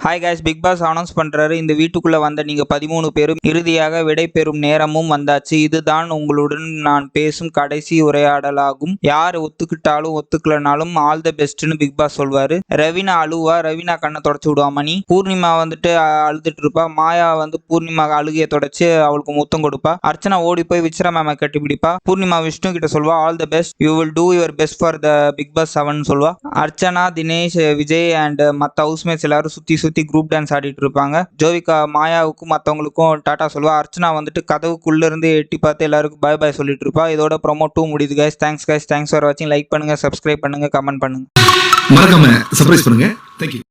Hi guys, big boss announce பண்றாரு. இந்த வீட்டுக்குள்ள வந்த நீங்க 13 பேரும் இறுதியாக விடை பெறும் நேரமும் வந்தாச்சு. இதுதான் உங்களுடன் நான் பேசும் கடைசி உரையாடலாகும். யார் ஒத்துக்கிட்டாலும் ஒத்துக்கலனாலும் ஆல் த பெஸ்ட்னு பிக் பாஸ் சொல்வாரு. ரவீனா அழுவா. ரவீனா கண்ணை தொடச்சு விடுவா மணி. பூர்ணிமா வந்துட்டு அழுதுட்டு இருப்பா. மாயா வந்து பூர்ணிமா அழுகையை தொடச்சு அவளுக்கு முத்தம் கொடுப்பா. அர்ச்சனா ஓடி போய் விக்ரம் மேம கட்டி பிடிப்பா. பூர்ணிமா விஷ்ணு கிட்ட சொல்வா, all the best, you will do your best for the big boss 7 சொல்வா. அர்ச்சனா, தினேஷ், விஜய் அண்ட் மற்ற ஹவுஸ்மேட்ஸ் எல்லாரும் சுத்தி குரூப் டான்ஸ் ஆடிட்டு இருப்பாங்க. ஜோவிகா மாயாவுக்கும் மற்றவங்களுக்கும் டாடா சொல்வா. அர்ச்சனா வந்துட்டு கதவுக்குள்ள இருந்து எட்டி பார்த்து எல்லாருக்கும் பை பை சொல்லிட்டு இருப்பா. இதோட ப்ரோமோ 2 முடியுது கைஸ். தேங்க்ஸ் ஃபார் வாட்சிங். லைக் பண்ணுங்க, சப்ஸ்கிரைப் பண்ணுங்க, கமெண்ட் பண்ணுங்க, மறக்காம சர்ப்ரைஸ் பண்ணுங்க. தேங்க்யூ.